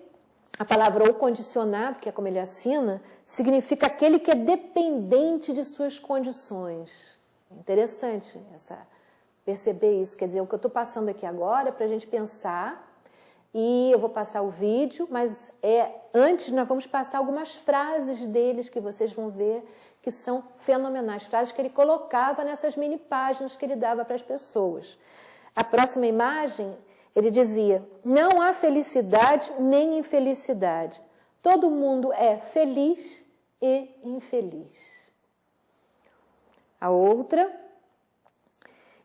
a palavra o condicionado, que é como ele assina, significa aquele que é dependente de suas condições. É interessante perceber isso. Quer dizer, o que eu estou passando aqui agora é para a gente pensar, e eu vou passar o vídeo, mas antes nós vamos passar algumas frases deles que vocês vão ver que são fenomenais, frases que ele colocava nessas mini páginas que ele dava para as pessoas. A próxima imagem, ele dizia: não há felicidade nem infelicidade. Todo mundo é feliz e infeliz. A outra: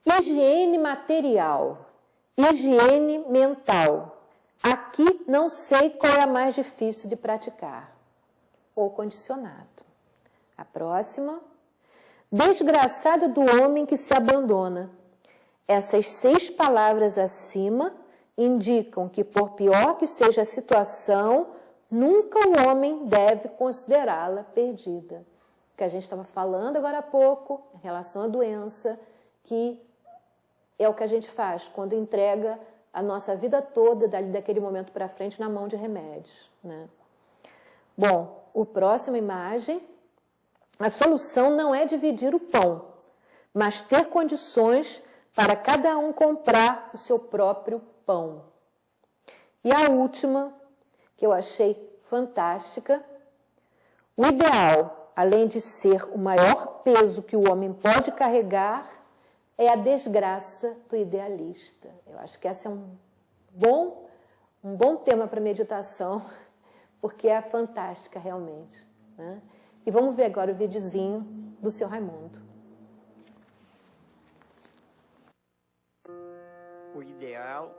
higiene material, higiene mental. Aqui não sei qual é a mais difícil de praticar. Ou condicionado. A próxima: desgraçado do homem que se abandona. Essas 6 palavras acima indicam que, por pior que seja a situação, nunca o homem deve considerá-la perdida. O que a gente estava falando agora há pouco, em relação à doença, que é o que a gente faz quando entrega a nossa vida toda, daquele momento para frente, na mão de remédios, né? Bom, a próxima imagem: a solução não é dividir o pão, mas ter condições para cada um comprar o seu próprio pão. E a última, que eu achei fantástica: o ideal, além de ser o maior peso que o homem pode carregar, é a desgraça do idealista. Eu acho que esse é um bom tema para meditação, porque é fantástica realmente, né? E vamos ver agora o videozinho do Sr. Raimundo. O ideal,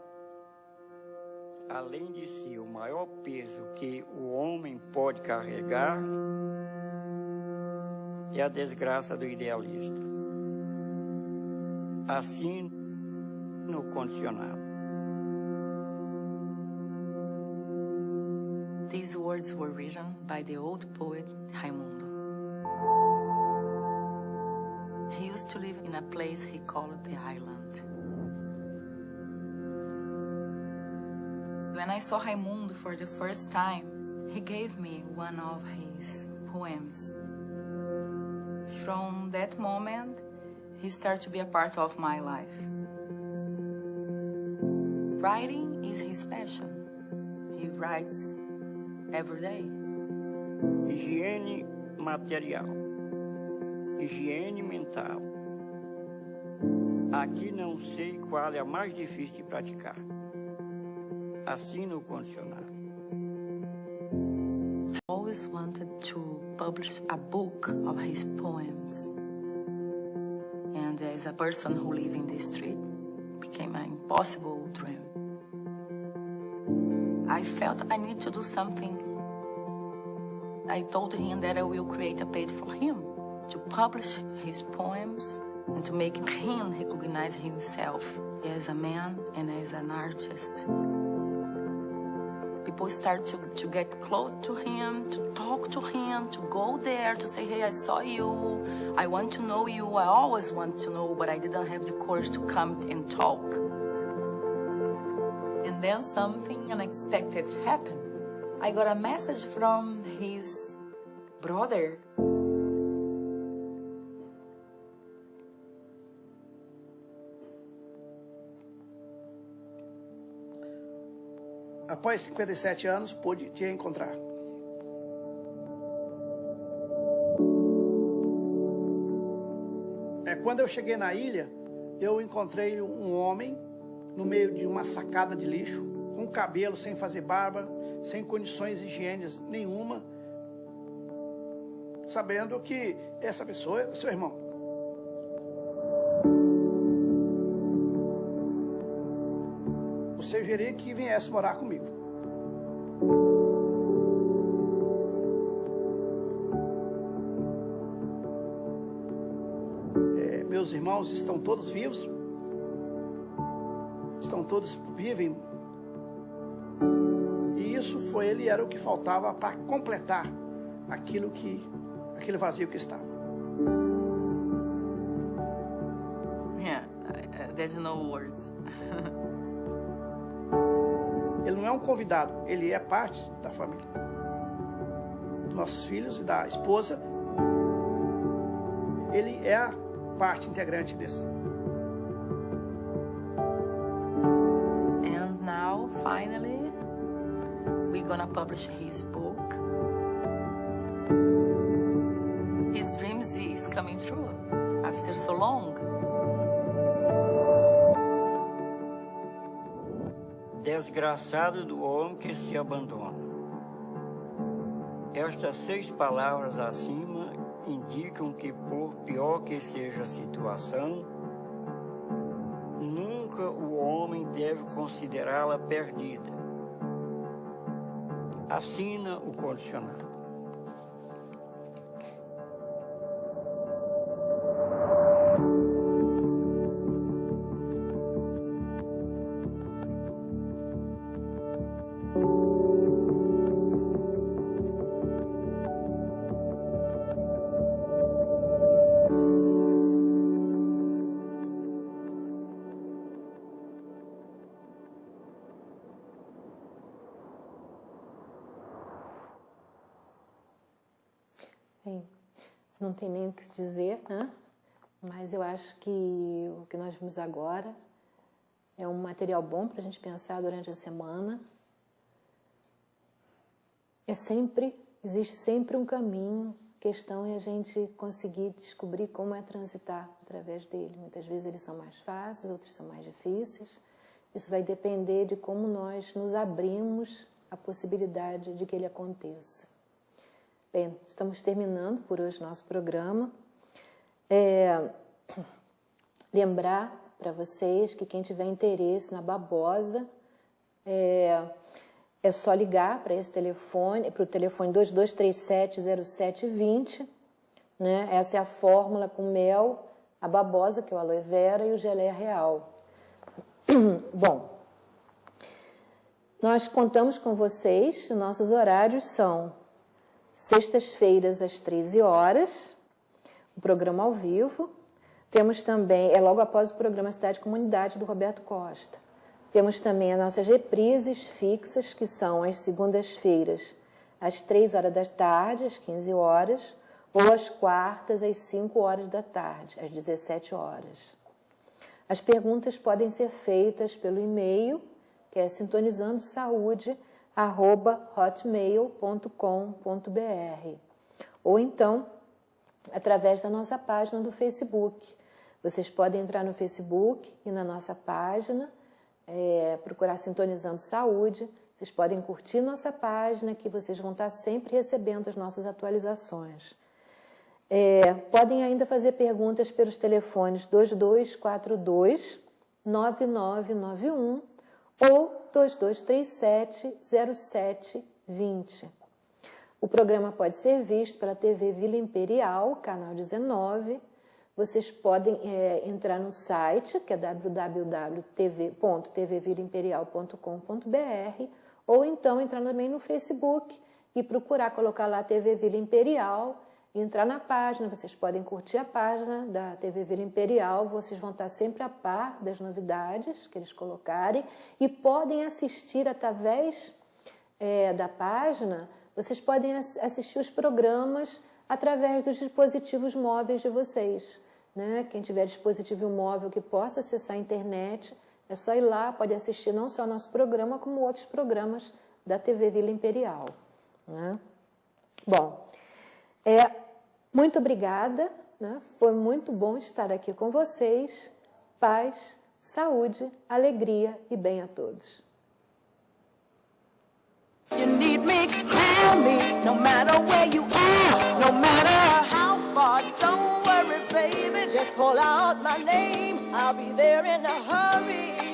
além de ser o maior peso que o homem pode carregar, é a desgraça do idealista. Assim no condicionado. These words were written by the old poet Raimundo. He used to live in a place he called the island. When I saw Raimundo for the first time, he gave me one of his poems. From that moment, he started to be a part of my life. Writing is his passion. He writes every day. Higiene material, higiene mental. Aqui não sei qual é a mais difícil de praticar. Assim no condicionado. I always wanted to publish a book of his poems. And as a person who lives in the street, it became an impossible dream. I felt I need to do something. I told him that I will create a page for him to publish his poems and to make him recognize himself as a man and as an artist. People start to get close to him, to talk to him, to go there, to say, hey, I saw you, I want to know you, I always want to know, but I didn't have the courage to come and talk. And then something unexpected happened. I got a message from his brother. Após 57 anos, pude te encontrar. Quando eu cheguei na ilha, eu encontrei um homem no meio de uma sacada de lixo, com cabelo, sem fazer barba, sem condições higiênicas nenhuma, sabendo que essa pessoa é do seu irmão. Você sugeria que viesse morar comigo. Meus irmãos estão todos vivos, vivem, e isso era o que faltava para completar aquele vazio que estava. Yeah, there's no words. Ele não é um convidado, ele é parte da família, dos nossos filhos e da esposa. Ele é a parte integrante desse. And now, finally, we're gonna publish his book. His dreams is coming true after so long. Desgraçado do homem que se abandona. Estas 6 palavras acima indicam que, por pior que seja a situação, nunca o homem deve considerá-la perdida. Assina o condicionado. Bem, não tem nem o que dizer, né? Mas eu acho que o que nós vimos agora é um material bom para a gente pensar durante a semana. Existe sempre um caminho, a questão é a gente conseguir descobrir como é transitar através dele. Muitas vezes eles são mais fáceis, outros são mais difíceis. Isso vai depender de como nós nos abrimos à possibilidade de que ele aconteça. Bem, estamos terminando por hoje nosso programa. Lembrar para vocês que quem tiver interesse na babosa, é só ligar para esse telefone, para o telefone 2237-0720, né? Essa é a fórmula com mel, a babosa, que é o aloe vera, e o geleia real. Bom, nós contamos com vocês, nossos horários são sextas-feiras às 13 horas, o programa ao vivo. Temos também, logo após o programa Cidade e Comunidade do Roberto Costa. Temos também as nossas reprises fixas, que são às segundas-feiras às 3 horas da tarde, às 15 horas, ou às quartas às 5 horas da tarde, às 17 horas. As perguntas podem ser feitas pelo e-mail, que é sintonizandosaude@hotmail.com.br, ou então através da nossa página do Facebook. Vocês podem entrar no Facebook e na nossa página, procurar Sintonizando Saúde. Vocês podem curtir nossa página, que vocês vão estar sempre recebendo as nossas atualizações. Podem ainda fazer perguntas pelos telefones 2242-9991 ou 2237-0720. O programa pode ser visto pela TV Vila Imperial, canal 19. Vocês podem entrar no site, que é www.tvvilaimperial.com.br, ou então entrar também no Facebook e procurar, colocar lá TV Vila Imperial, e entrar na página. Vocês podem curtir a página da TV Vila Imperial, vocês vão estar sempre a par das novidades que eles colocarem, e podem assistir através da página. Vocês podem assistir os programas através dos dispositivos móveis de vocês, né? Quem tiver dispositivo móvel que possa acessar a internet, é só ir lá, pode assistir não só nosso programa, como outros programas da TV Vila Imperial, né? Bom, muito obrigada, né? Foi muito bom estar aqui com vocês. Paz, saúde, alegria e bem a todos. You need me, call me, no matter where you are, no matter call out my name. I'll be there in a hurry.